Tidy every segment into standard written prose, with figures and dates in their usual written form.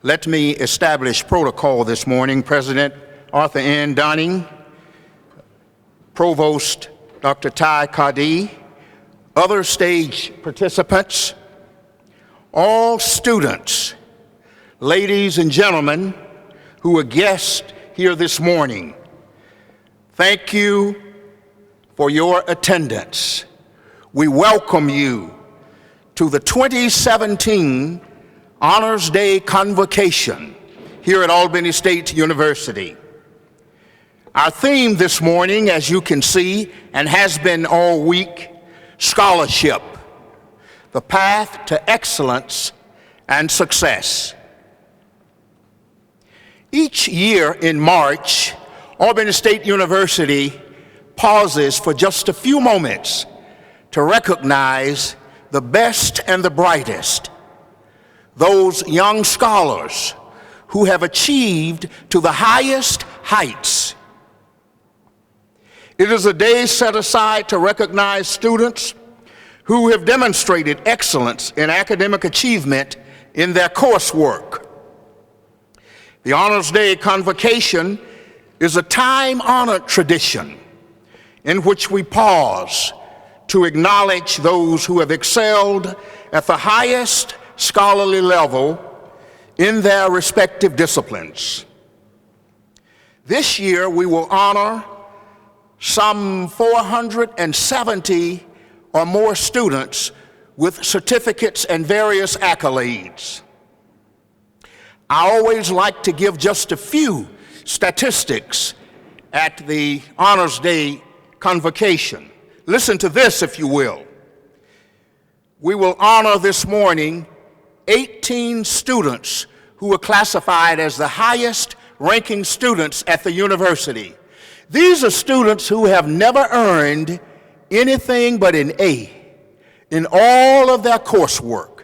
Let me establish protocol this morning. President Arthur N. Dunning, Provost Dr. Ty Kadi, other stage participants, all students, ladies and gentlemen who are guests here this morning, thank you for your attendance. We welcome you to the 2017 Honors Day Convocation here at Albany State University. Our theme this morning, as you can see, and has been all week, scholarship, the path to excellence and success. Each year in March, Albany State University pauses for just a few moments to recognize the best and the brightest, those young scholars who have achieved to the highest heights. It is a day set aside to recognize students who have demonstrated excellence in academic achievement in their coursework. The Honors Day Convocation is a time-honored tradition in which we pause to acknowledge those who have excelled at the highest scholarly level in their respective disciplines. This year, we will honor some 470 or more students with certificates and various accolades. I always like to give just a few statistics at the Honors Day Convocation. Listen to this, if you will. We will honor this morning 18 students who were classified as the highest ranking students at the university. These are students who have never earned anything but an A in all of their coursework.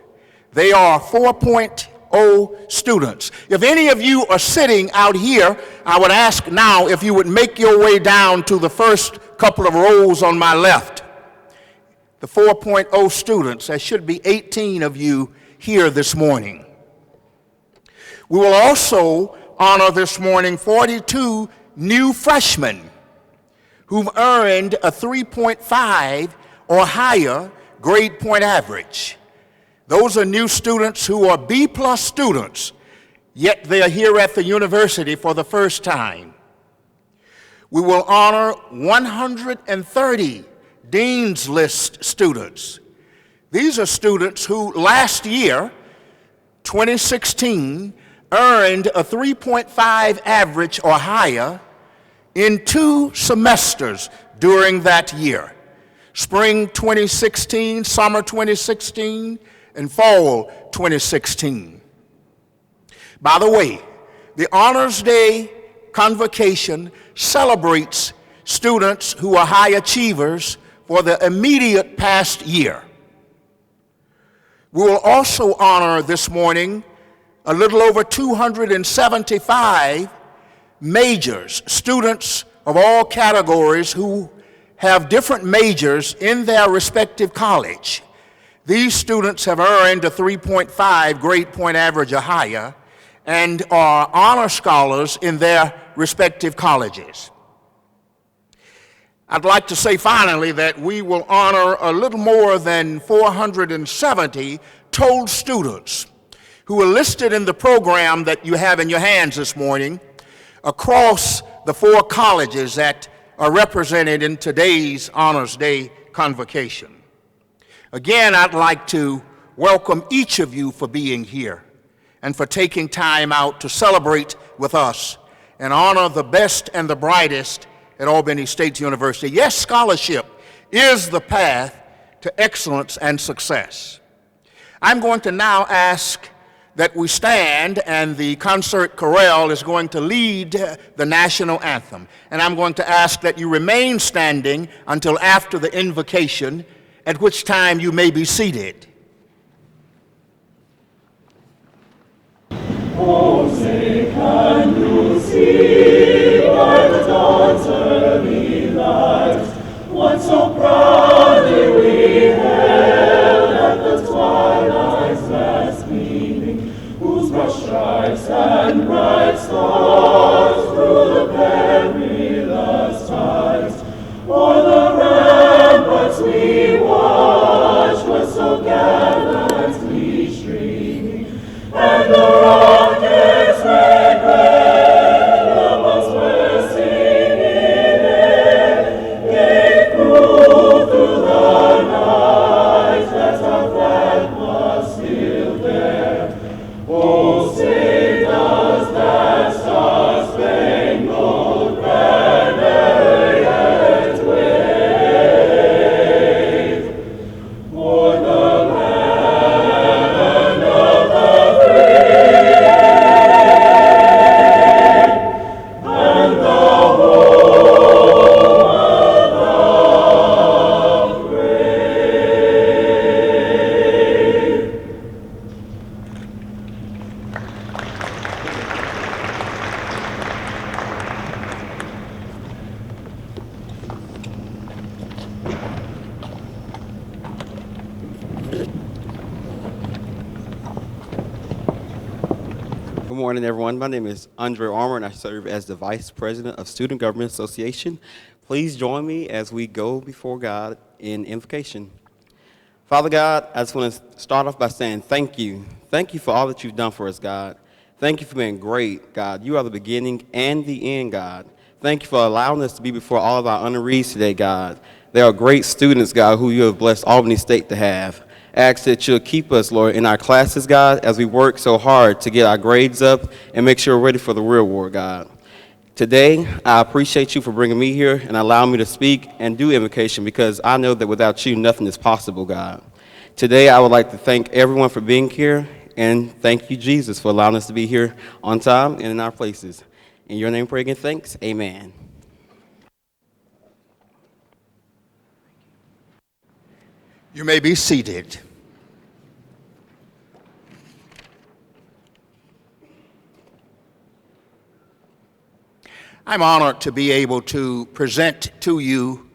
They are 4.0 students. If any of you are sitting out here, I would ask now if you would make your way down to the first couple of rows on my left. The 4.0 students, there should be 18 of you here this morning. We will also honor this morning 42 new freshmen who've earned a 3.5 or higher grade point average. Those are new students who are B+ students, yet they are here at the university for the first time. We will honor 130 Dean's List students. These are students who last year, 2016, earned a 3.5 average or higher in 2 semesters during that year. Spring 2016, summer 2016, and fall 2016. By the way, the Honors Day Convocation celebrates students who are high achievers for the immediate past year. We will also honor this morning a little over 275 majors, students of all categories who have different majors in their respective college. These students have earned a 3.5 grade point average or higher and are honor scholars in their respective colleges. I'd like to say finally that we will honor a little more than 470 total students who are listed in the program that you have in your hands this morning across the 4 colleges that are represented in today's Honors Day Convocation. Again, I'd like to welcome each of you for being here and for taking time out to celebrate with us and honor the best and the brightest at Albany State University. Yes, scholarship is the path to excellence and success. I'm going to now ask that we stand, and the concert chorale is going to lead the national anthem. And I'm going to ask that you remain standing until after the invocation, at which time you may be seated. Oh, say, can you see by the dawn's early light what so proudly we hailed at the twilight's last gleaming, whose rush shine Good morning, everyone. My name is Andre Armour, and I serve as the Vice President of Student Government Association. Please join me as we go before God in invocation. Father God, I just want to start off by saying thank you. Thank you for all that you've done for us, God. Thank you for being great, God. You are the beginning and the end, God. Thank you for allowing us to be before all of our honorees today, God. They are great students, God, who you have blessed Albany State to have. I ask that you'll keep us, Lord, in our classes, God, as we work so hard to get our grades up and make sure we're ready for the real war, God. Today, I appreciate you for bringing me here and allowing me to speak and do invocation, because I know that without you, nothing is possible, God. Today, I would like to thank everyone for being here, and thank you, Jesus, for allowing us to be here on time and in our places. In your name, pray again, thanks. Amen. You may be seated. I'm honored to be able to present to you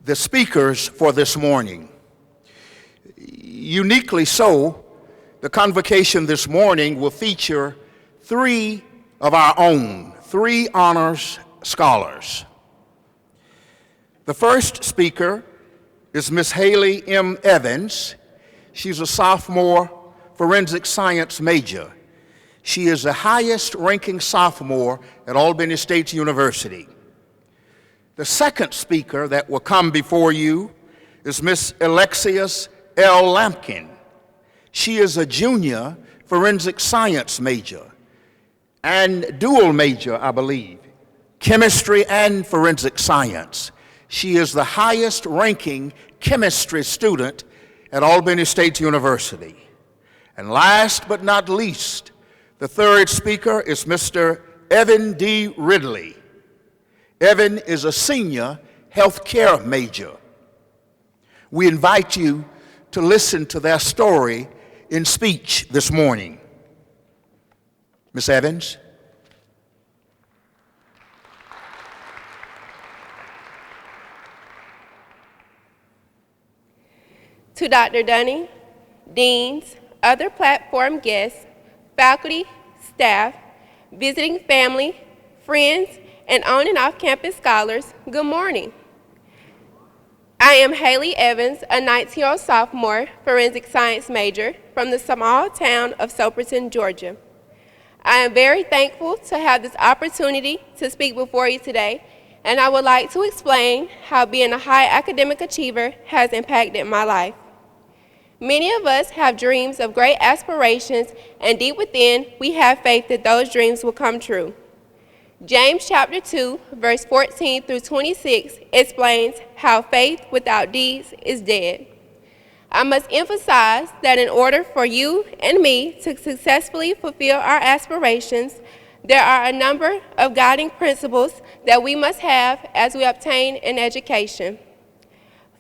the speakers for this morning. Uniquely so, the convocation this morning will feature three of our own, three honors scholars. The first speaker is Miss Haley M. Evans. She's a sophomore forensic science major. She is the highest ranking sophomore at Albany State University. The second speaker that will come before you is Miss Alexius L. Lampkin. She is a junior forensic science major and dual major, I believe, chemistry and forensic science. She is the highest ranking chemistry student at Albany State University. And last but not least, the third speaker is Mr. Evan D. Ridley. Evan is a senior healthcare major. We invite you to listen to their story in speech this morning. Ms. Evans. To Dr. Dunning, deans, other platform guests, faculty, staff, visiting family, friends, and on and off campus scholars, good morning. I am Haley Evans, a 19-year-old sophomore forensic science major from the small town of Soperton, Georgia. I am very thankful to have this opportunity to speak before you today, and I would like to explain how being a high academic achiever has impacted my life. Many of us have dreams of great aspirations, and deep within, we have faith that those dreams will come true. James chapter 2, verse 14 through 26 explains how faith without deeds is dead. I must emphasize that in order for you and me to successfully fulfill our aspirations, there are a number of guiding principles that we must have as we obtain an education.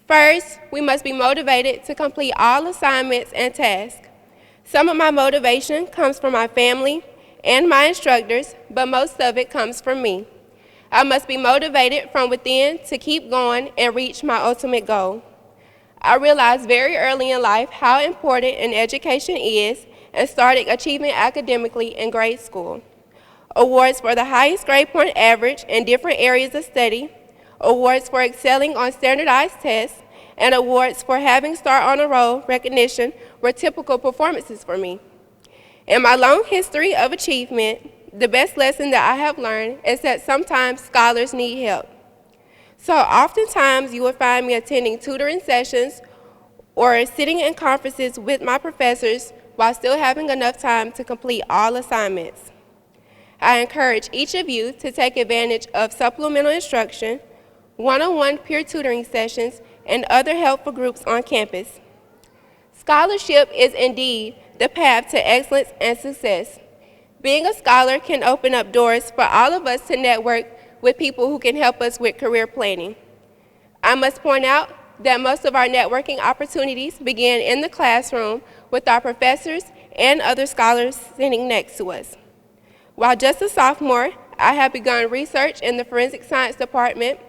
First, we must be motivated to complete all assignments and tasks. Some of my motivation comes from my family and my instructors, but most of it comes from me. I must be motivated from within to keep going and reach my ultimate goal. I realized very early in life how important an education is and started achieving academically in grade school. Awards for the highest grade point average in different areas of study, awards for excelling on standardized tests, and awards for having Star Honor Roll recognition were typical performances for me. In my long history of achievement, the best lesson that I have learned is that sometimes scholars need help. So oftentimes you will find me attending tutoring sessions or sitting in conferences with my professors while still having enough time to complete all assignments. I encourage each of you to take advantage of supplemental instruction, one-on-one peer tutoring sessions, and other helpful groups on campus. Scholarship is indeed the path to excellence and success. Being a scholar can open up doors for all of us to network with people who can help us with career planning. I must point out that most of our networking opportunities begin in the classroom with our professors and other scholars sitting next to us. While just a sophomore, I have begun research in the Forensic Science Department,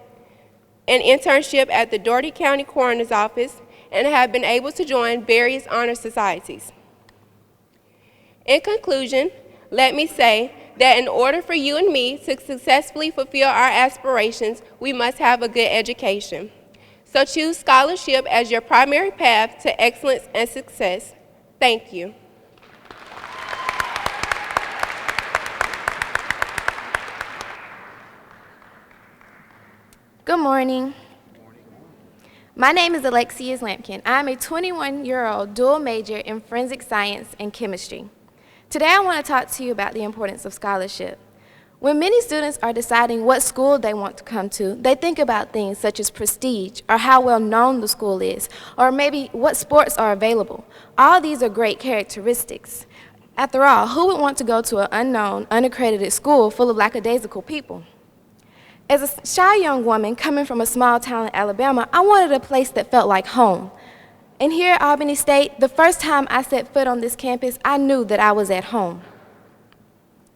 an internship at the Dougherty County Coroner's Office, and have been able to join various honor societies. In conclusion, let me say that in order for you and me to successfully fulfill our aspirations, we must have a good education. So choose scholarship as your primary path to excellence and success. Thank you. Good morning. My name is Alexia Lampkin. I am a 21-year-old dual major in forensic science and chemistry. Today I want to talk to you about the importance of scholarship. When many students are deciding what school they want to come to, they think about things such as prestige, or how well known the school is, or maybe what sports are available. All these are great characteristics. After all, who would want to go to an unknown, unaccredited school full of lackadaisical people? As a shy young woman coming from a small town in Alabama, I wanted a place that felt like home. And here at Albany State, the first time I set foot on this campus, I knew that I was at home.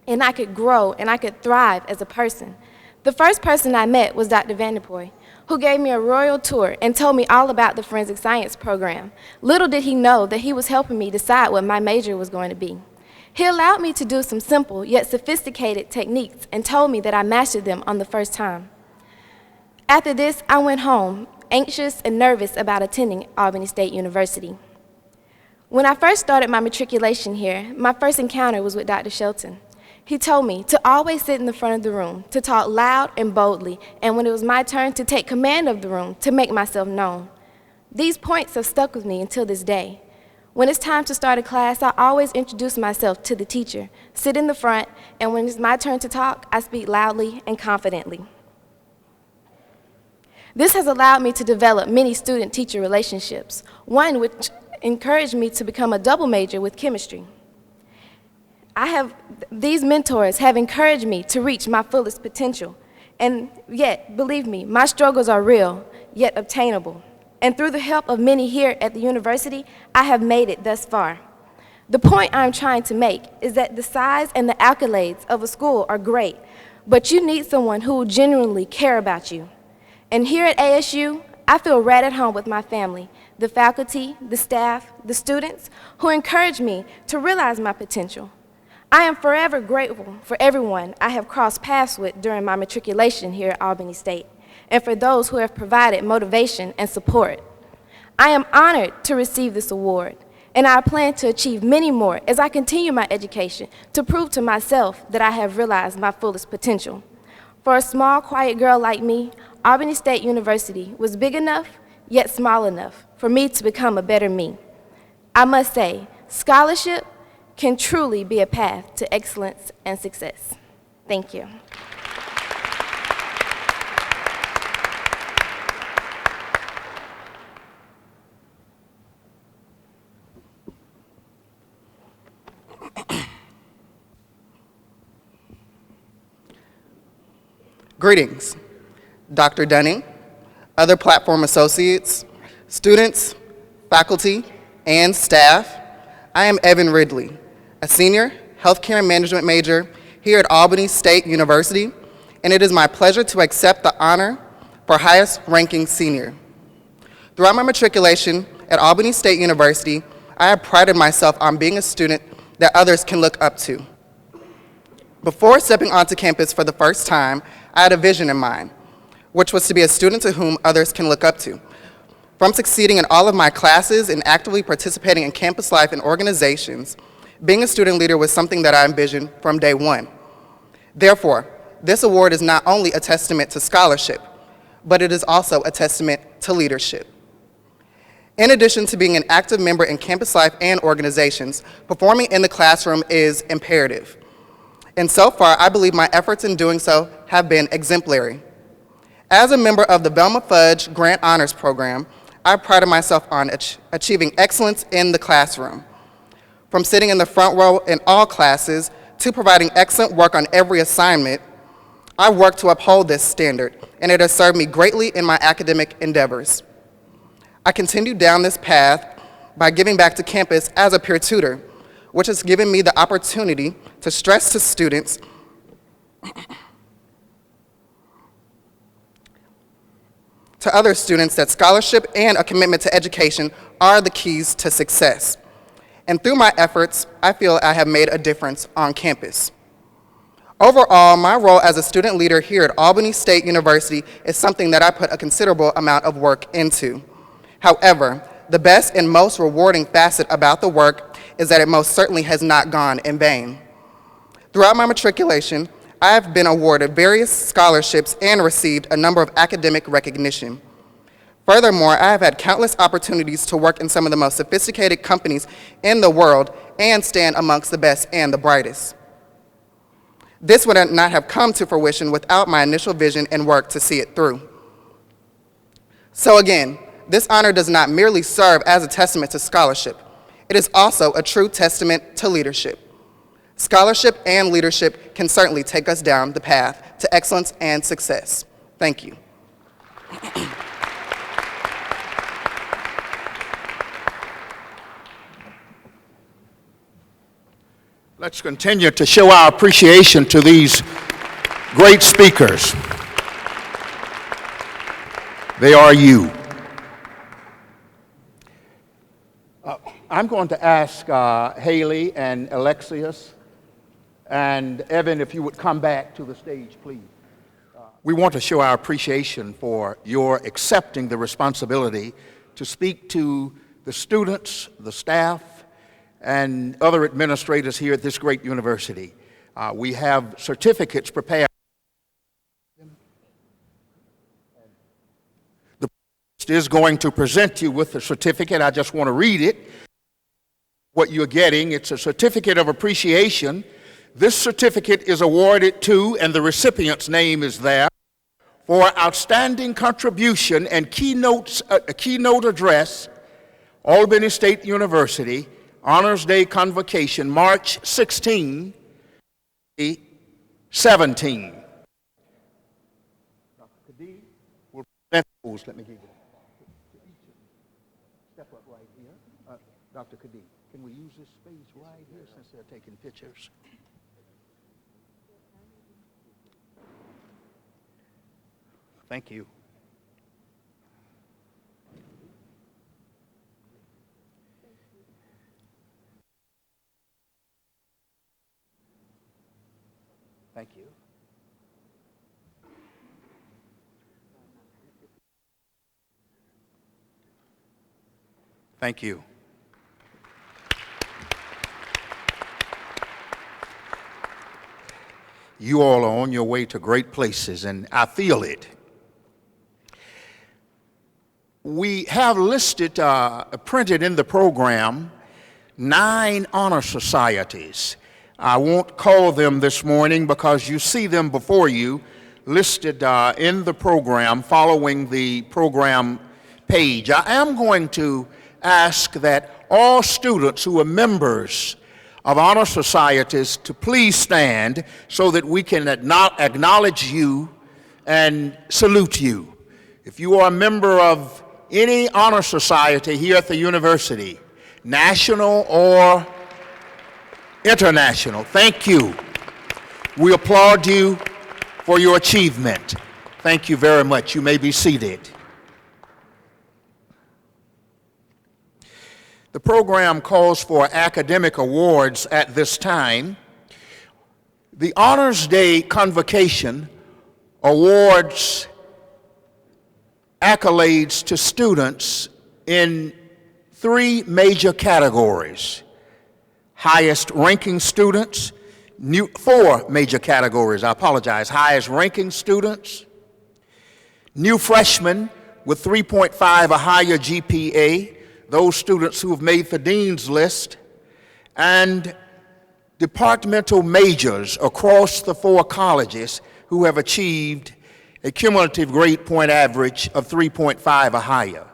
And I could grow and I could thrive as a person. The first person I met was Dr. Vanderpoy, who gave me a royal tour and told me all about the forensic science program. Little did he know that he was helping me decide what my major was going to be. He allowed me to do some simple yet sophisticated techniques and told me that I mastered them on the first time. After this, I went home, anxious and nervous about attending Albany State University. When I first started my matriculation here, my first encounter was with Dr. Shelton. He told me to always sit in the front of the room, to talk loud and boldly, and when it was my turn, to take command of the room, to make myself known. These points have stuck with me until this day. When it's time to start a class, I always introduce myself to the teacher, sit in the front, and when it's my turn to talk, I speak loudly and confidently. This has allowed me to develop many student-teacher relationships, one which encouraged me to become a double major with chemistry. These mentors have encouraged me to reach my fullest potential, and yet, believe me, my struggles are real, yet obtainable. And through the help of many here at the university, I have made it thus far. The point I'm trying to make is that the size and the accolades of a school are great, but you need someone who will genuinely care about you. And here at ASU, I feel right at home with my family, the faculty, the staff, the students who encourage me to realize my potential. I am forever grateful for everyone I have crossed paths with during my matriculation here at Albany State, and for those who have provided motivation and support. I am honored to receive this award, and I plan to achieve many more as I continue my education to prove to myself that I have realized my fullest potential. For a small, quiet girl like me, Albany State University was big enough, yet small enough, for me to become a better me. I must say, scholarship can truly be a path to excellence and success. Thank you. Greetings, Dr. Dunning, other platform associates, students, faculty, and staff. I am Evan Ridley, a senior healthcare management major here at Albany State University, and it is my pleasure to accept the honor for highest ranking senior. Throughout my matriculation at Albany State University, I have prided myself on being a student that others can look up to. Before stepping onto campus for the first time, I had a vision in mind, which was to be a student to whom others can look up to. From succeeding in all of my classes and actively participating in campus life and organizations, being a student leader was something that I envisioned from day one. Therefore, this award is not only a testament to scholarship, but it is also a testament to leadership. In addition to being an active member in campus life and organizations, performing in the classroom is imperative. And so far, I believe my efforts in doing so have been exemplary. As a member of the Velma Fudge Grant Honors Program, I prided myself on achieving excellence in the classroom. From sitting in the front row in all classes to providing excellent work on every assignment, I worked to uphold this standard, and it has served me greatly in my academic endeavors. I continued down this path by giving back to campus as a peer tutor, which has given me the opportunity to stress to students to other students that scholarship and a commitment to education are the keys to success. And through my efforts, I feel I have made a difference on campus. Overall, my role as a student leader here at Albany State University is something that I put a considerable amount of work into. However, the best and most rewarding facet about the work is that it most certainly has not gone in vain. Throughout my matriculation, I have been awarded various scholarships and received a number of academic recognition. Furthermore, I have had countless opportunities to work in some of the most sophisticated companies in the world and stand amongst the best and the brightest. This would not have come to fruition without my initial vision and work to see it through. So again, this honor does not merely serve as a testament to scholarship. It is also a true testament to leadership. Scholarship and leadership can certainly take us down the path to excellence and success. Thank you. Let's continue to show our appreciation to these great speakers. They are you. I'm going to ask Haley and Alexius and Evan if you would come back to the stage, please. We want to show our appreciation for your accepting the responsibility to speak to the students, the staff, and other administrators here at this great university. We have certificates prepared. The provost is going to present you with the certificate. I just want to read it. What you're getting, it's a certificate of appreciation. This certificate is awarded to, and the recipient's name is there, for outstanding contribution and keynote address, Albany State University, Honors Day Convocation, March 16, 17. Dr. Khadee will present those. Let me give you that. Step up right here. Dr. Khadee, can we use this space right here since they're taking pictures? Thank you. Thank you. Thank you. You all are on your way to great places, and I feel it. We have listed, printed in the program, 9 honor societies. I won't call them this morning because you see them before you, listed in the program, following the program page. I am going to ask that all students who are members of honor societies to please stand so that we can acknowledge you and salute you. If you are a member of any honor society here at the university, national or international, thank you. We applaud you for your achievement. Thank you very much. You may be seated. The program calls for academic awards at this time. The Honors Day Convocation awards accolades to students in 3 major categories. Highest ranking students, 4 major categories, I apologize. Highest ranking students, new freshmen with 3.5 or higher GPA, those students who have made the dean's list, and departmental majors across the 4 colleges who have achieved a cumulative grade point average of 3.5 or higher.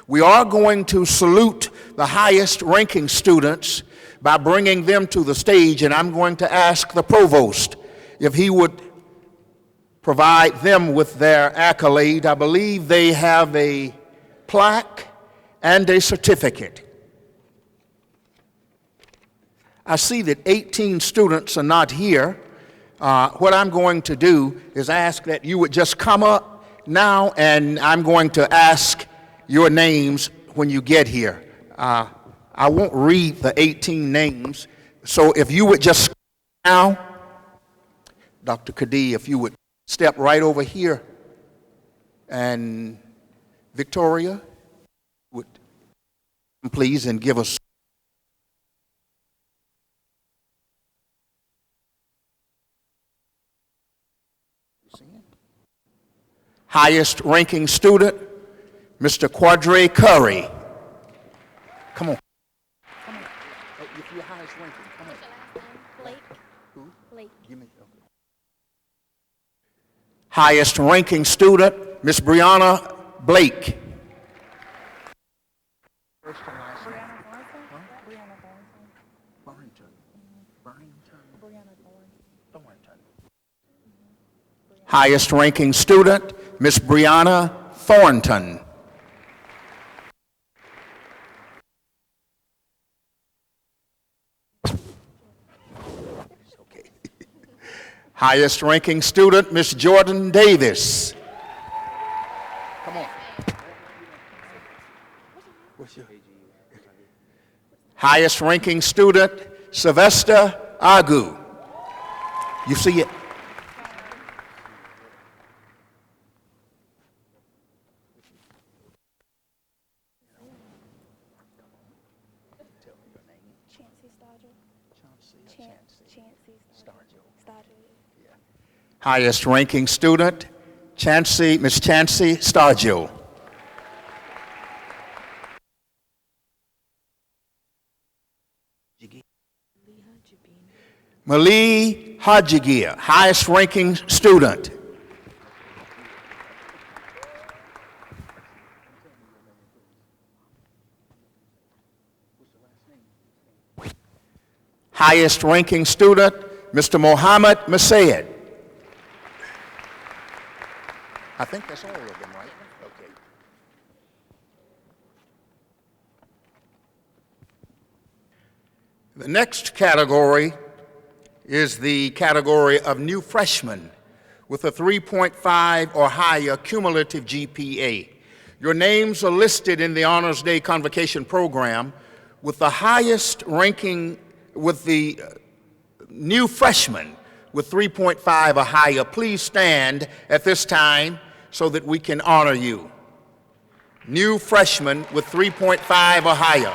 We are going to salute the highest ranking students by bringing them to the stage, and I'm going to ask the provost if he would provide them with their accolade. I believe they have a plaque and a certificate. I see that 18 students are not here. What I'm going to do is ask that you would just come up now, and I'm going to ask your names when you get here. I won't read the 18 names, so if you would just now, Dr. Kadee, if you would step right over here, and Victoria would please and give us highest ranking student, Mr. Quadre Curry. Come on. Come on. Oh, if you're highest ranking, come on. Blake. Who? Blake. Give me. Okay. Highest ranking student, Miss Brianna Blake. First and last name. Thornton. Highest ranking student, Miss Brianna Thornton. Okay. Highest ranking student, Miss Jordan Davis. Come on. What's your highest ranking student, Sylvester Agu. You see it? Highest ranking student, Miss Chancey Stargill. Malie Hajigir, highest ranking student. Highest ranking student, Mr. Mohammed Masayed. I think that's all of them, right? Okay. The next category is the category of new freshmen with a 3.5 or higher cumulative GPA. Your names are listed in the Honors Day Convocation program with the highest ranking with the new freshmen with 3.5 or higher. Please stand at this time so that we can honor you. New freshmen with 3.5 or higher.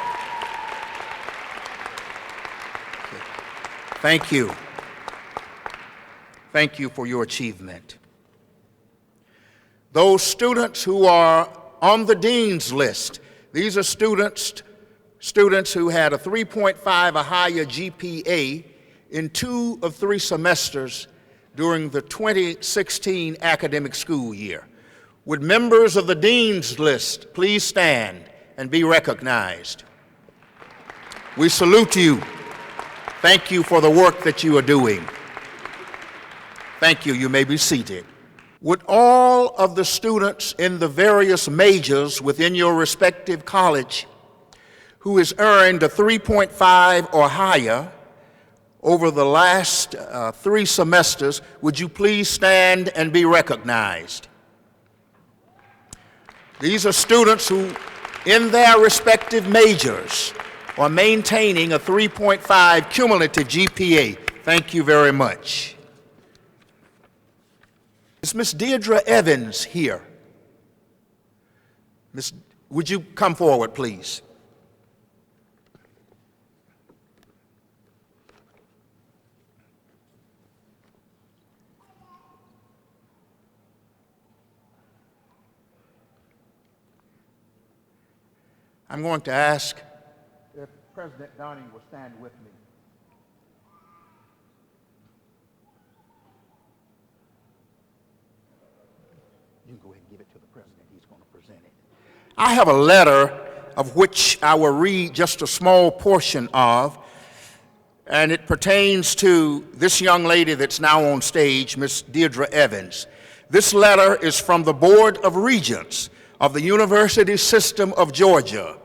Thank you. Thank you for your achievement. Those students who are on the dean's list, these are students who had a 3.5 or higher GPA in 2 of 3 semesters during the 2016 academic school year. Would members of the dean's list please stand and be recognized? We salute you. Thank you for the work that you are doing. Thank you. You may be seated. Would all of the students in the various majors within your respective college who has earned a 3.5 or higher over the last 3 semesters, would you please stand and be recognized? These are students who, in their respective majors, are maintaining a 3.5 cumulative GPA. Thank you very much. Is Miss Deirdre Evans here? Would you come forward, please? I'm going to ask if President Donning will stand with me. You can go ahead and give it to the president. He's going to present it. I have a letter of which I will read just a small portion of, and it pertains to this young lady that's now on stage, Miss Deirdre Evans. This letter is from the Board of Regents of the University System of Georgia,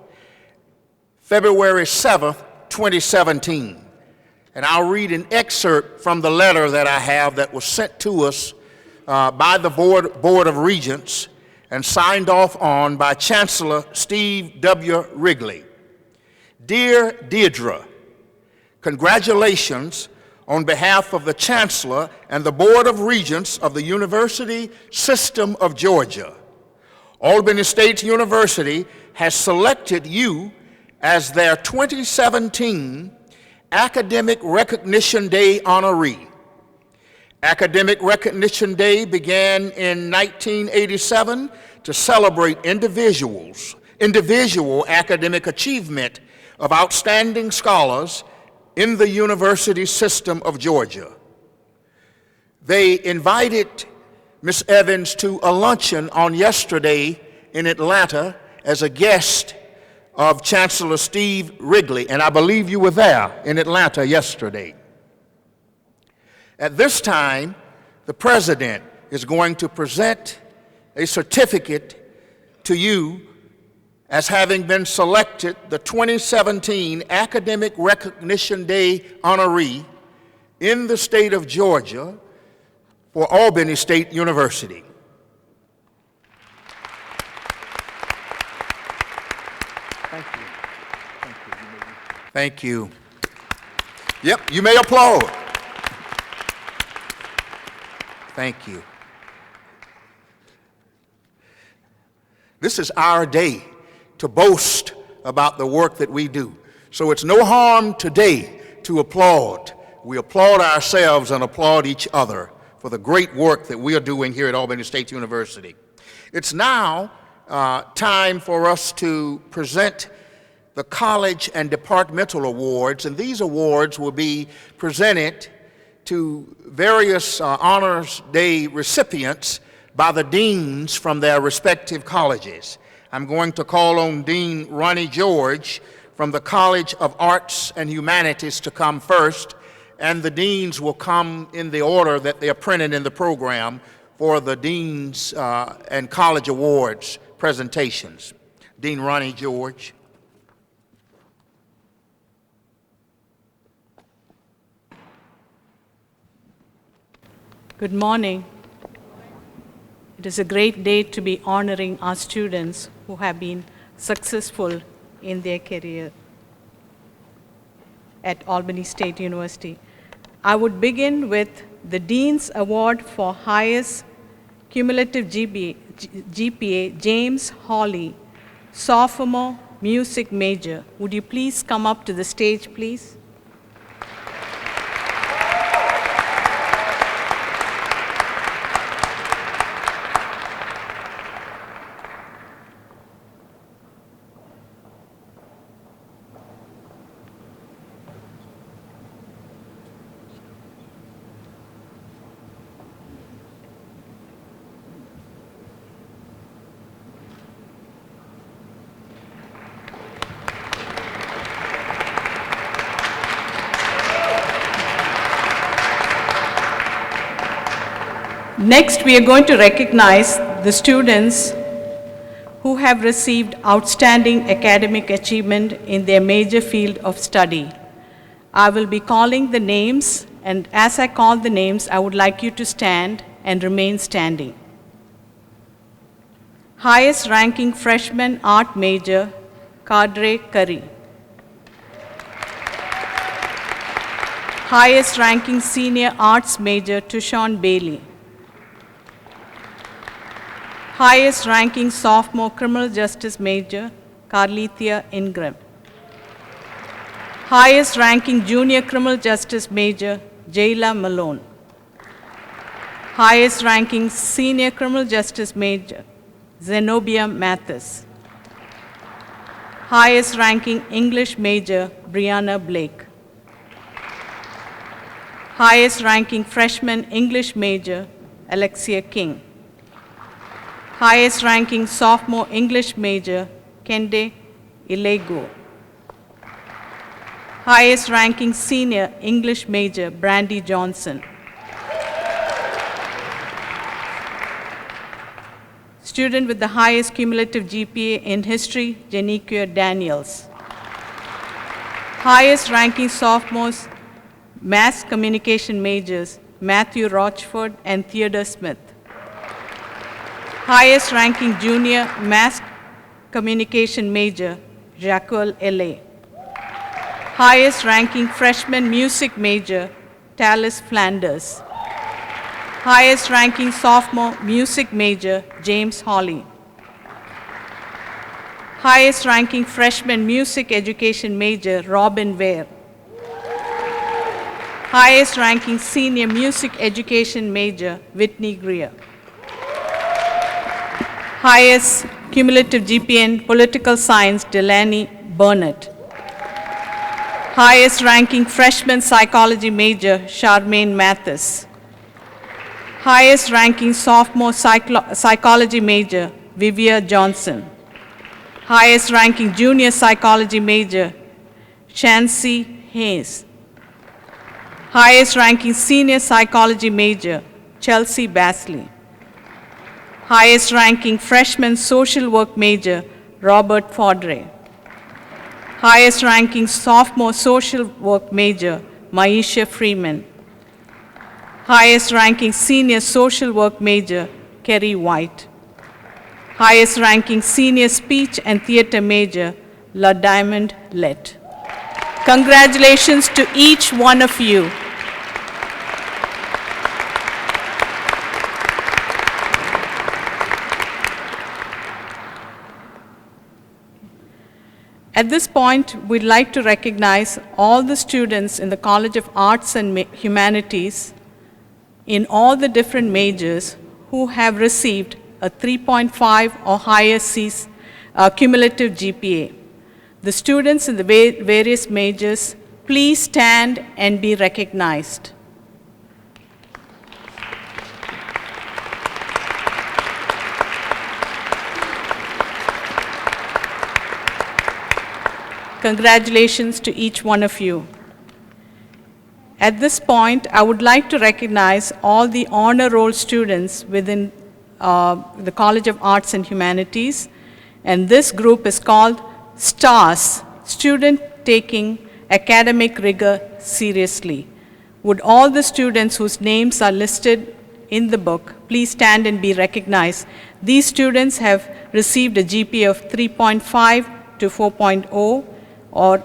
February 7th, 2017. And I'll read an excerpt from the letter that I have that was sent to us by the Board of Regents and signed off on by Chancellor Steve W. Wrigley. Dear Deirdre, congratulations on behalf of the Chancellor and the Board of Regents of the University System of Georgia. Albany State University has selected you as their 2017 Academic Recognition Day honoree. Academic Recognition Day began in 1987 to celebrate individual academic achievement of outstanding scholars in the University System of Georgia. They invited Ms. Evans to a luncheon on yesterday in Atlanta as a guest of Chancellor Steve Wrigley, and I believe you were there in Atlanta yesterday. At this time, the President is going to present a certificate to you as having been selected the 2017 Academic Recognition Day honoree in the state of Georgia for Albany State University. Thank you. Thank you. Yep, you may applaud. Thank you. This is our day to boast about the work that we do. So it's no harm today to applaud. We applaud ourselves and applaud each other for the great work that we are doing here at Albany State University. It's now time for us to present the college and departmental awards, and these awards will be presented to various Honors Day recipients by the deans from their respective colleges. I'm going to call on Dean Ronnie George from the College of Arts and Humanities to come first, and the deans will come in the order that they are printed in the program for the deans and college awards presentations. Dean Ronnie George. Good morning. It is a great day to be honoring our students who have been successful in their career at Albany State University. I would begin with the Dean's Award for Highest Cumulative GPA, James Hawley, sophomore music major. Would you please come up to the stage, please? Next, we are going to recognize the students who have received outstanding academic achievement in their major field of study. I will be calling the names, and as I call the names, I would like you to stand and remain standing. Highest ranking freshman art major, Kadre Curry. Highest ranking senior arts major, Tushon Bailey. Highest ranking sophomore criminal justice major, Carlithia Ingram. Highest ranking junior criminal justice major, Jayla Malone. Highest ranking senior criminal justice major, Zenobia Mathis. Highest ranking English major, Brianna Blake. Highest ranking freshman English major, Alexia King. Highest ranking sophomore English major, Kende Ilego. Highest ranking senior English major, Brandy Johnson. Student with the highest cumulative GPA in history, Janikia Daniels. Highest ranking sophomores, mass communication majors, Matthew Rochford and Theodore Smith. Highest ranking junior mass communication major, Jacquel L.A. Highest ranking freshman music major, Talis Flanders. Highest ranking sophomore music major, James Hawley. Highest ranking freshman music education major, Robin Ware. Highest ranking senior music education major, Whitney Greer. Highest cumulative GPA in political science, Delaney Burnett. Highest ranking freshman psychology major, Charmaine Mathis. Highest ranking sophomore psychology major, Vivia Johnson. Highest ranking junior psychology major, Shancy Hayes. Highest ranking senior psychology major, Chelsea Basley. Highest ranking freshman social work major, Robert Fordray. Highest ranking sophomore social work major, Maisha Freeman. Highest ranking senior social work major, Kerry White. Highest ranking senior speech and theater major, La Diamond Lett. Congratulations to each one of you. At this point, we'd like to recognize all the students in the College of Arts and Humanities in all the different majors who have received a 3.5 or higher cumulative GPA. The students in the various majors, please stand and be recognized. Congratulations to each one of you. At this point, I would like to recognize all the honor roll students within the College of Arts and Humanities, and this group is called STARS, Student Taking Academic Rigor Seriously. Would all the students whose names are listed in the book please stand and be recognized? These students have received a GPA of 3.5 to 4.0 or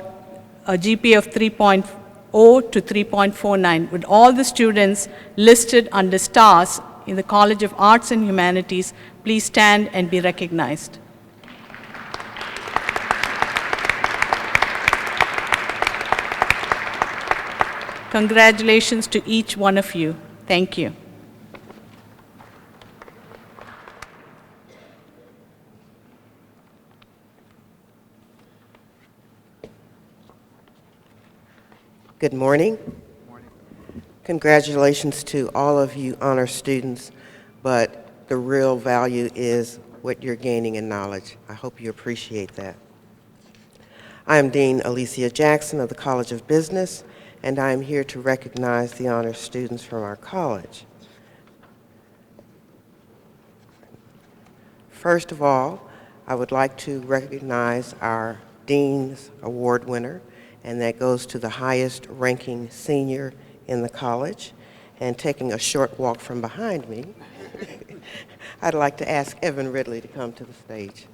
a GPA of 3.0 to 3.49. Would all the students listed under STARS in the College of Arts and Humanities please stand and be recognized? Congratulations to each one of you. Thank you. Good morning. Congratulations to all of you honor students, but the real value is what you're gaining in knowledge. I hope you appreciate that. I am Dean Alicia Jackson of the College of Business, and I am here to recognize the honor students from our college. First of all, I would like to recognize our Dean's Award winner, and that goes to the highest ranking senior in the college. And taking a short walk from behind me, I'd like to ask Evan Ridley to come to the stage.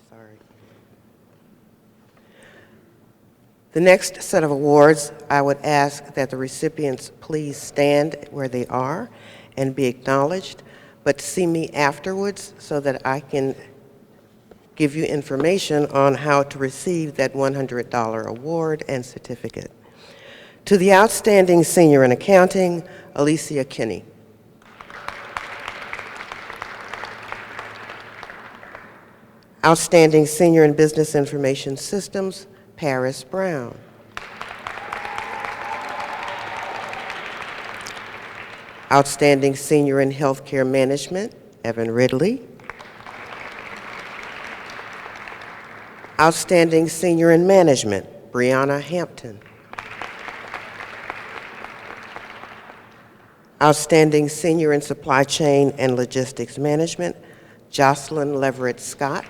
Sorry. The next set of awards, I would ask that the recipients please stand where they are and be acknowledged, but see me afterwards so that I can give you information on how to receive that $100 award and certificate. To the outstanding senior in accounting, Alicia Kinney. Outstanding senior in business information systems, Paris Brown. Outstanding senior in healthcare management, Evan Ridley. Outstanding senior in management, Brianna Hampton. Outstanding senior in supply chain and logistics management, Jocelyn Leverett Scott.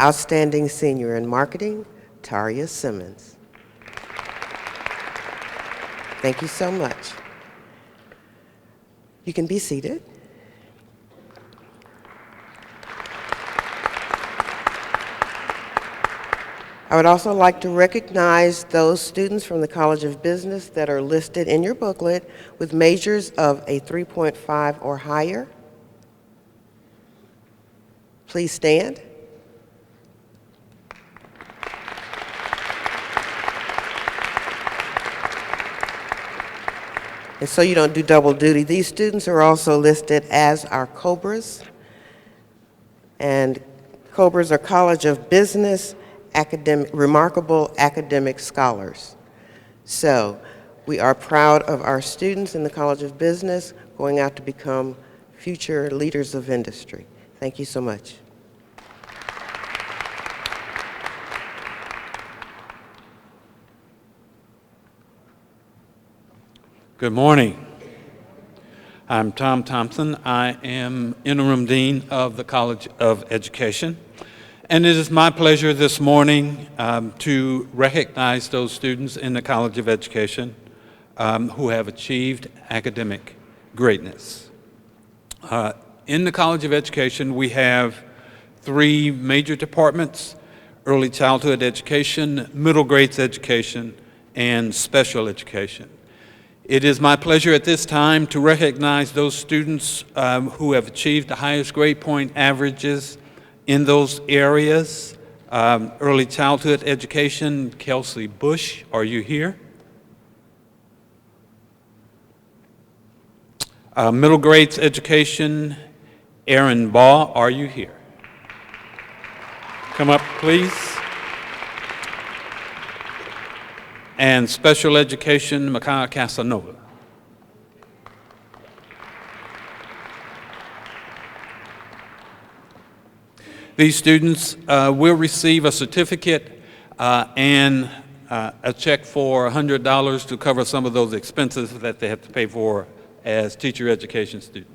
Outstanding senior in marketing, Taria Simmons. Thank you so much. You can be seated. I would also like to recognize those students from the College of Business that are listed in your booklet with majors of a 3.5 or higher. Please stand. And so you don't do double duty, these students are also listed as our COBRAs. And COBRAs are College of Business Remarkable Academic Scholars. So we are proud of our students in the College of Business going out to become future leaders of industry. Thank you so much. Good morning. I'm Tom Thompson. I am Interim Dean of the College of Education. And it is my pleasure this morning to recognize those students in the College of Education who have achieved academic greatness. In the College of Education, we have 3 major departments: early childhood education, middle grades education, and special education. It is my pleasure at this time to recognize those students who have achieved the highest grade point averages in those areas. Early childhood education, Kelsey Bush, are you here? Middle grades education, Aaron Baugh, are you here? Come up, please. And special education, Makaya Casanova. These students will receive a certificate and a check for $100 to cover some of those expenses that they have to pay for as teacher education students.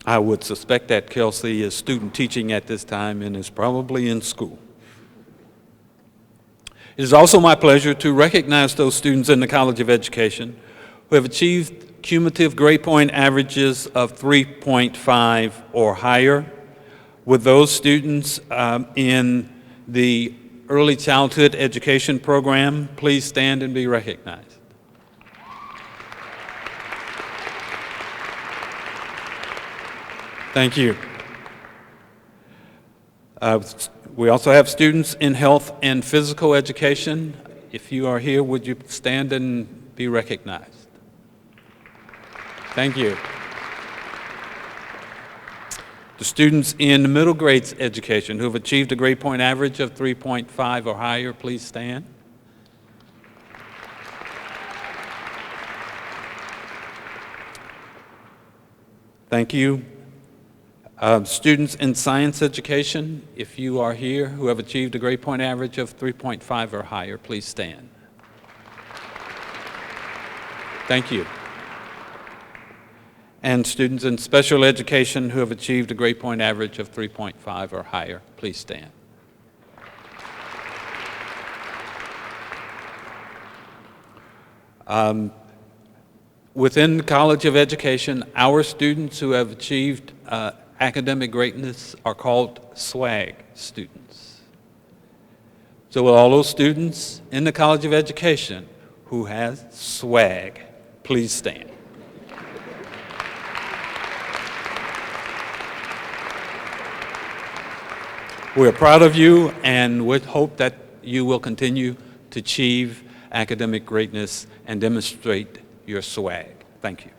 I would suspect that Kelsey is student teaching at this time and is probably in school. It is also my pleasure to recognize those students in the College of Education who have achieved cumulative grade point averages of 3.5 or higher. With those students in the early childhood education program, please stand and be recognized. Thank you. We also have students in health and physical education. If you are here, would you stand and be recognized? Thank you. The students in middle grades education who have achieved a grade point average of 3.5 or higher, please stand. Thank you. Students in science education, if you are here who have achieved a grade point average of 3.5 or higher, please stand. Thank you. And students in special education who have achieved a grade point average of 3.5 or higher, please stand. Within the College of Education, our students who have achieved academic greatness are called SWAG students. So will all those students in the College of Education who has SWAG, please stand. We're proud of you and we hope that you will continue to achieve academic greatness and demonstrate your SWAG. Thank you.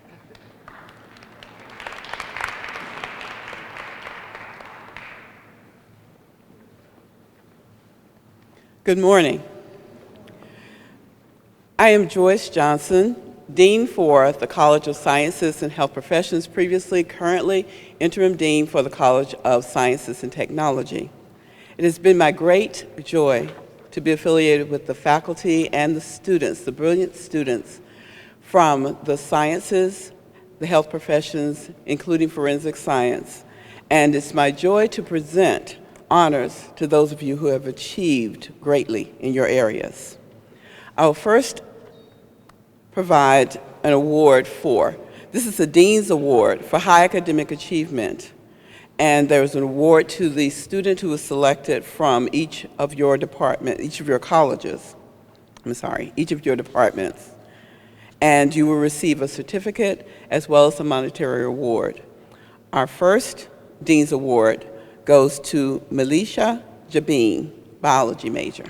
Good morning. I am Joyce Johnson, Dean for the College of Sciences and Health Professions, previously, currently Interim Dean for the College of Sciences and Technology. It has been my great joy to be affiliated with the faculty and the students, the brilliant students from the sciences, the health professions, including forensic science. And it's my joy to present honors to those of you who have achieved greatly in your areas. I will first provide an award for, this is the Dean's Award for High Academic Achievement. And there's an award to the student who was selected from each of your departments, each of your colleges, each of your departments. And you will receive a certificate as well as a monetary award. Our first Dean's Award goes to Melisha Jabin, biology major.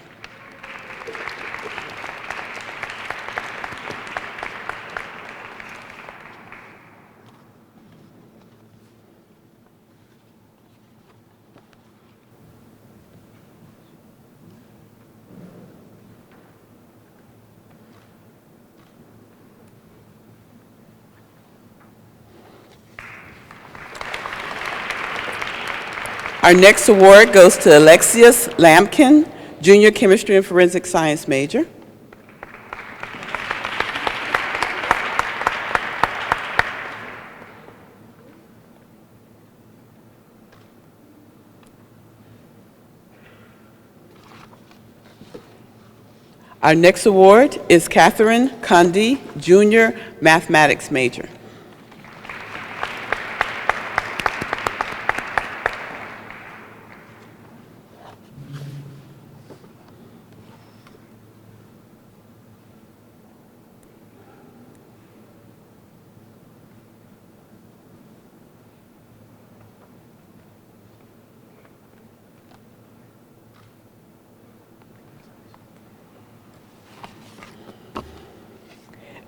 Our next award goes to Alexius Lampkin, junior chemistry and forensic science major. Our next award is Catherine Kunde, junior mathematics major.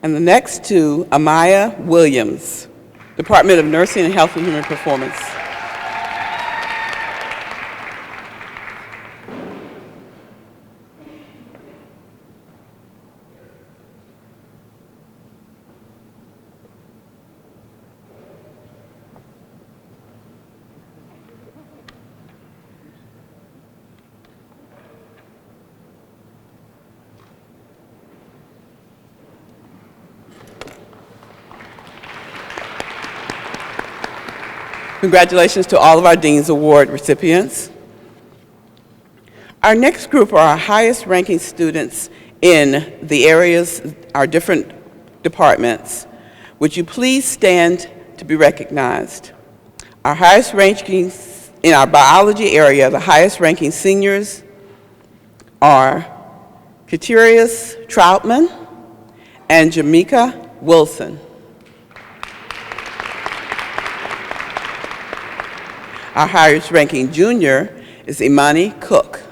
And the next to Amaya Williams, Department of Nursing and Health and Human Performance. Congratulations to all of our Dean's Award recipients. Our next group are our highest ranking students in the areas, our different departments. Would you please stand to be recognized? Our highest rankings in our biology area, the highest ranking seniors are Katerius Troutman and Jamaica Wilson. Our highest ranking junior is Imani Cook.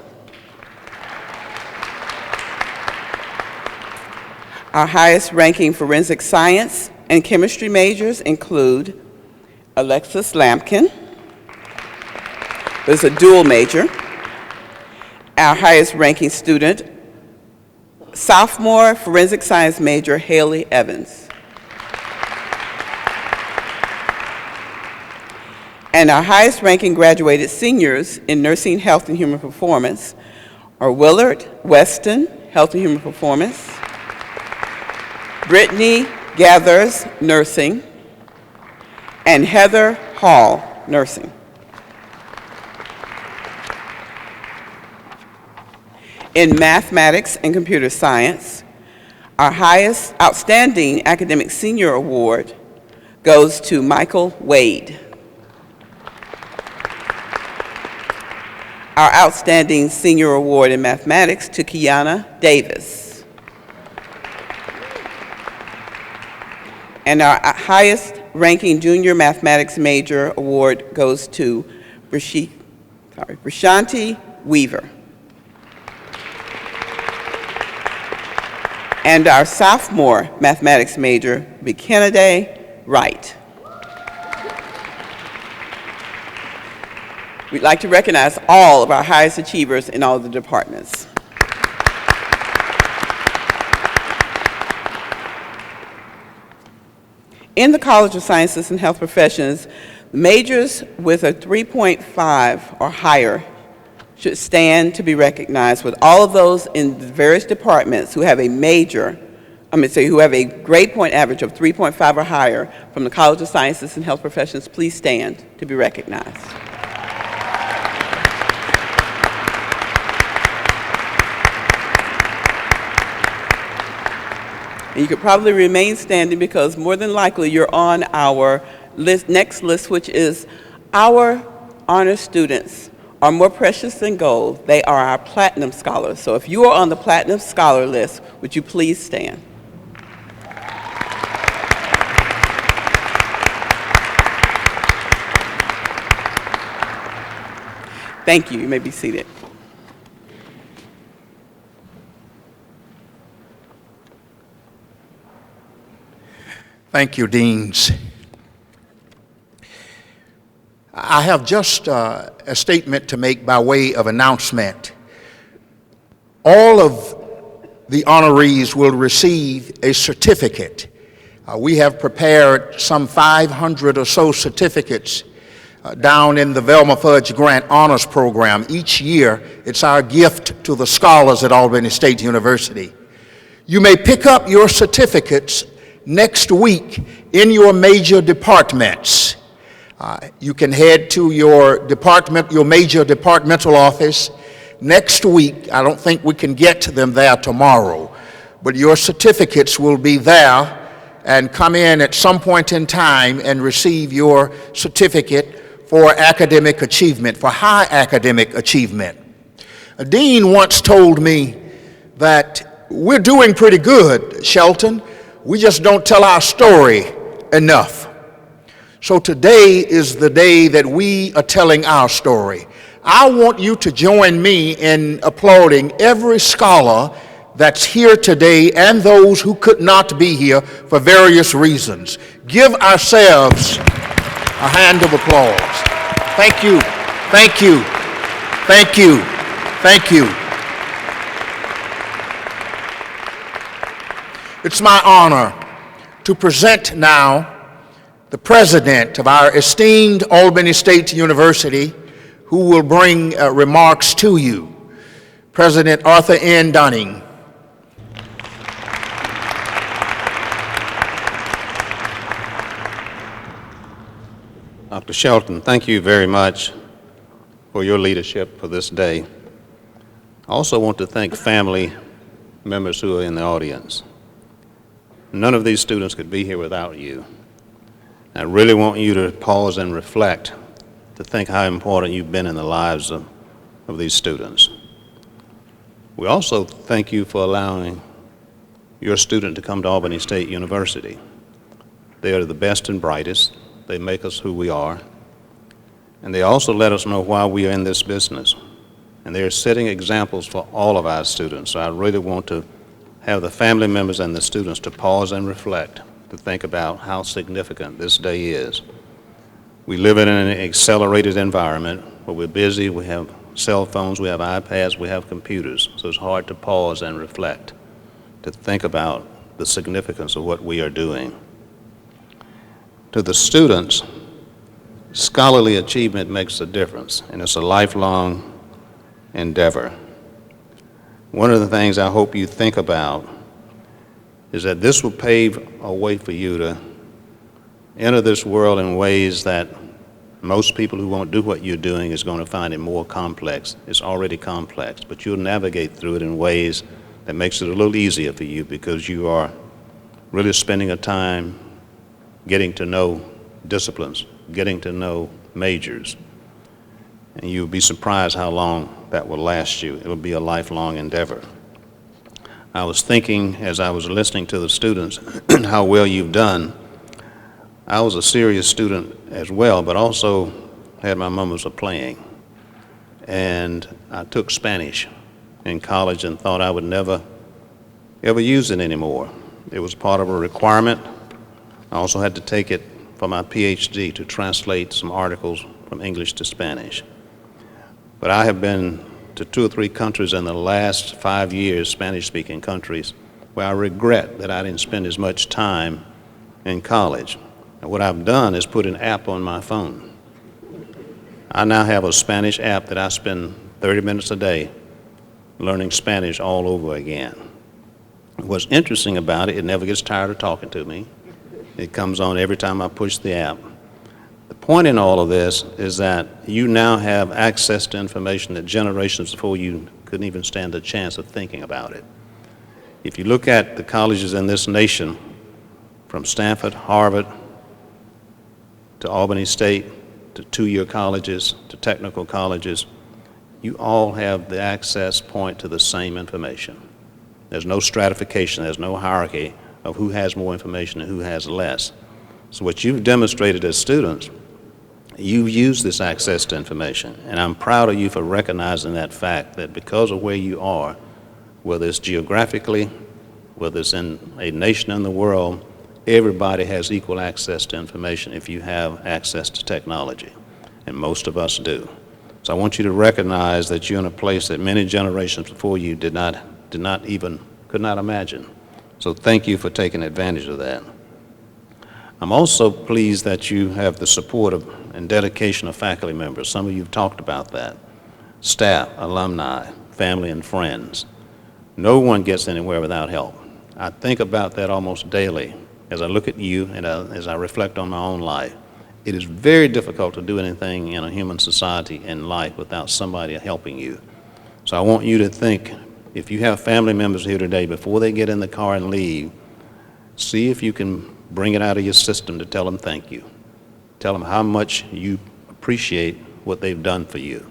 Our highest ranking forensic science and chemistry majors include Alexis Lampkin, who's a dual major. Our highest ranking student, sophomore forensic science major Haley Evans. And our highest ranking graduated seniors in nursing, health, and human performance are Willard Weston, health and human performance, Brittany Gathers, nursing, and Heather Hall, nursing. In mathematics and computer science, our highest outstanding academic senior award goes to Michael Wade. Our outstanding senior award in mathematics to Kiana Davis. And our highest ranking junior mathematics major award goes to Brashanti Weaver. And our sophomore mathematics major, Kennedy Wright. We'd like to recognize all of our highest achievers in all of the departments. In the College of Sciences and Health Professions, majors with a 3.5 or higher should stand to be recognized, with all of those in the various departments who have a who have a grade point average of 3.5 or higher from the College of Sciences and Health Professions, please stand to be recognized. And you could probably remain standing because more than likely you're on our next list, which is our honor students are more precious than gold. They are our platinum scholars. So if you are on the platinum scholar list, would you please stand? Thank you. You may be seated. Thank you, Deans. I have just a statement to make by way of announcement. All of the honorees will receive a certificate. We have prepared some 500 or so certificates down in the Velma Fudge Grant Honors Program. Each year, it's our gift to the scholars at Albany State University. You may pick up your certificates next week in your major departments. You can head to your major departmental office next week. I don't think we can get to them there tomorrow, but your certificates will be there, and come in at some point in time and receive your certificate for academic achievement, for high academic achievement. A dean once told me that we're doing pretty good, Shelton. We just don't tell our story enough. So today is the day that we are telling our story. I want you to join me in applauding every scholar that's here today and those who could not be here for various reasons. Give ourselves a hand of applause. Thank you, thank you, thank you, thank you. It's my honor to present now the president of our esteemed Albany State University, who will bring remarks to you, President Arthur N. Dunning. Dr. Shelton, thank you very much for your leadership for this day. I also want to thank family members who are in the audience. None of these students could be here without you. I really want you to pause and reflect to think how important you've been in the lives of these students. We also thank you for allowing your student to come to Albany State University. They are the best and brightest. They make us who we are. And they also let us know why we are in this business. And they are setting examples for all of our students. So I really want to have the family members and the students to pause and reflect, to think about how significant this day is. We live in an accelerated environment where we're busy, we have cell phones, we have iPads, we have computers, so it's hard to pause and reflect, to think about the significance of what we are doing. To the students, scholarly achievement makes a difference, and it's a lifelong endeavor. One of the things I hope you think about is that this will pave a way for you to enter this world in ways that most people who won't do what you're doing is going to find it more complex. It's already complex, but you'll navigate through it in ways that makes it a little easier for you because you are really spending a time getting to know disciplines, getting to know majors. And you'll be surprised how long that will last you. It will be a lifelong endeavor. I was thinking as I was listening to the students how well you've done. I was a serious student as well, but also had my moments of playing. And I took Spanish in college and thought I would never ever use it anymore. It was part of a requirement. I also had to take it for my PhD to translate some articles from English to Spanish. But I have been to 2 or 3 countries in the last 5 years, Spanish-speaking countries, where I regret that I didn't spend as much time in college. And what I've done is put an app on my phone. I now have a Spanish app that I spend 30 minutes a day learning Spanish all over again. What's interesting about it, it never gets tired of talking to me. It comes on every time I push the app. The point in all of this is that you now have access to information that generations before you couldn't even stand a chance of thinking about it. If you look at the colleges in this nation, from Stanford, Harvard, to Albany State, to two-year colleges, to technical colleges, you all have the access point to the same information. There's no stratification, there's no hierarchy of who has more information and who has less. So what you've demonstrated as students, you've used this access to information, and I'm proud of you for recognizing that fact, that because of where you are, whether it's geographically, whether it's in a nation in the world, everybody has equal access to information if you have access to technology, and most of us do. So I want you to recognize that you're in a place that many generations before you could not imagine. So thank you for taking advantage of that. I'm also pleased that you have the support of and dedication of faculty members. Some of you have talked about that. Staff, alumni, family, and friends. No one gets anywhere without help. I think about that almost daily as I look at you and as I reflect on my own life. It is very difficult to do anything in a human society in life without somebody helping you. So I want you to think, if you have family members here today, before they get in the car and leave, see if you can bring it out of your system to tell them thank you. Tell them how much you appreciate what they've done for you.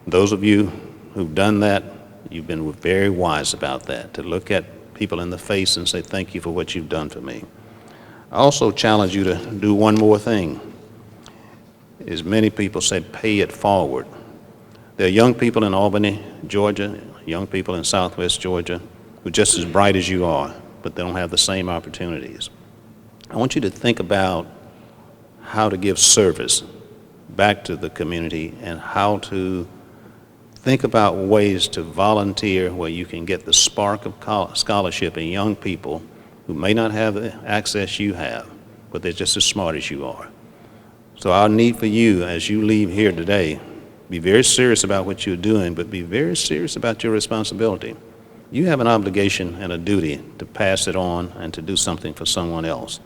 Those of you who've done that, you've been very wise about that, to look at people in the face and say thank you for what you've done for me. I also challenge you to do one more thing. As many people say, pay it forward. There are young people in Albany, Georgia, young people in Southwest Georgia who are just as bright as you are, but they don't have the same opportunities. I want you to think about how to give service back to the community and how to think about ways to volunteer where you can get the spark of scholarship in young people who may not have the access you have, but they're just as smart as you are. So our need for you as you leave here today, be very serious about what you're doing, but be very serious about your responsibility. You have an obligation and a duty to pass it on and to do something for someone else.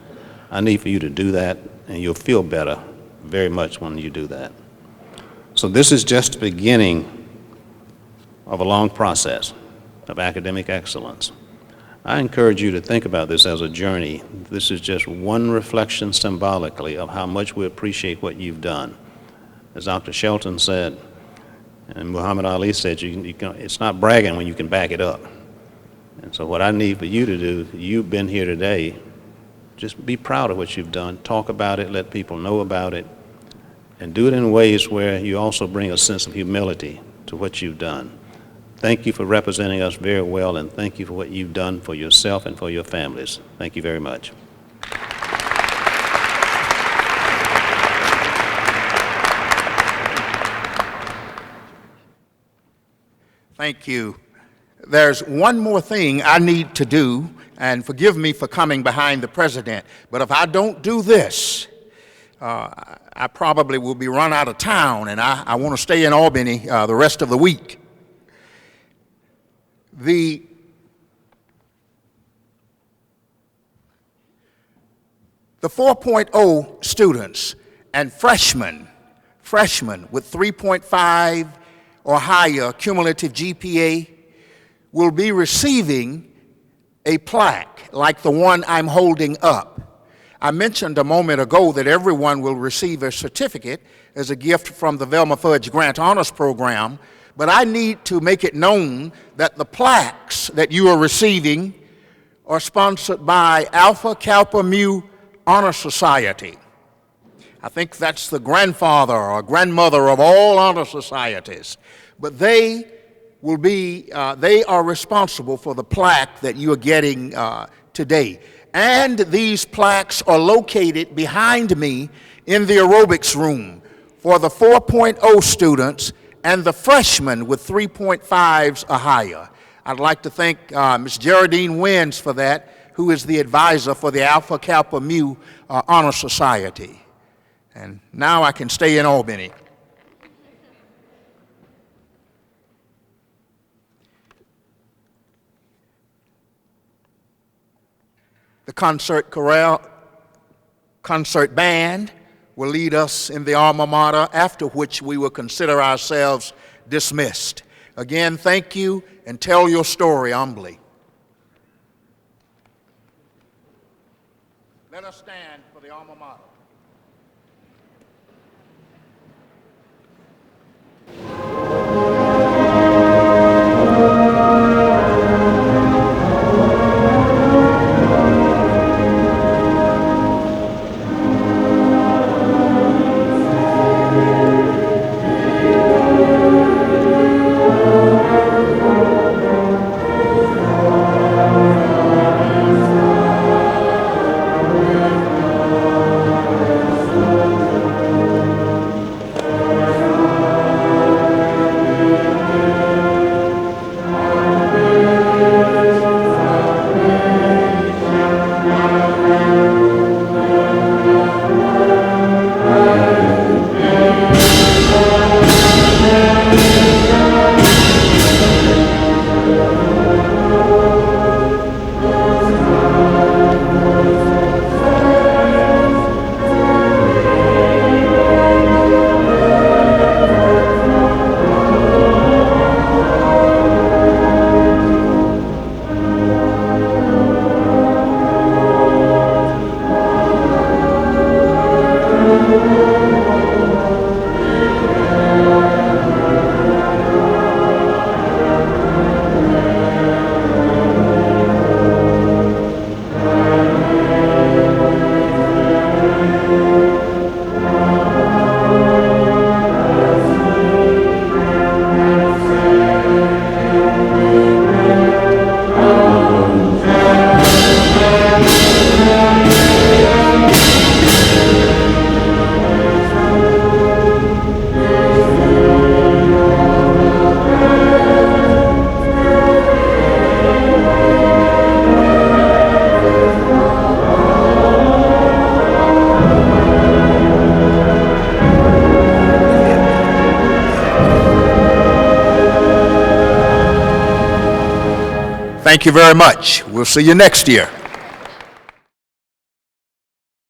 I need for you to do that, and you'll feel better very much when you do that. So this is just the beginning of a long process of academic excellence. I encourage you to think about this as a journey. This is just one reflection symbolically of how much we appreciate what you've done. As Dr. Shelton said, and Muhammad Ali said, it's not bragging when you can back it up. And so what I need for you to do, you've been here today, just be proud of what you've done. Talk about it, let people know about it, and do it in ways where you also bring a sense of humility to what you've done. Thank you for representing us very well, and thank you for what you've done for yourself and for your families. Thank you very much. Thank you. There's one more thing I need to do, and forgive me for coming behind the president, but if I don't do this, I probably will be run out of town, and I want to stay in Albany the rest of the week. The 4.0 students and freshmen with 3.5 or higher cumulative GPA will be receiving a plaque like the one I'm holding up. I mentioned a moment ago that everyone will receive a certificate as a gift from the Velma Fudge Grant Honors Program, but I need to make it known that the plaques that you are receiving are sponsored by Alpha Kappa Mu Honor Society. I think that's the grandfather or grandmother of all honor societies. But they are responsible for the plaque that you are getting today. And these plaques are located behind me in the aerobics room for the 4.0 students and the freshmen with 3.5s or higher. I'd like to thank Ms. Geraldine Wins for that, who is the advisor for the Alpha Kappa Mu Honor Society. And now I can stay in Albany. The concert band will lead us in the alma mater, after which we will consider ourselves dismissed. Again, thank you, and tell your story humbly. Let us stand for the alma mater. Thank you very much. We'll see you next year.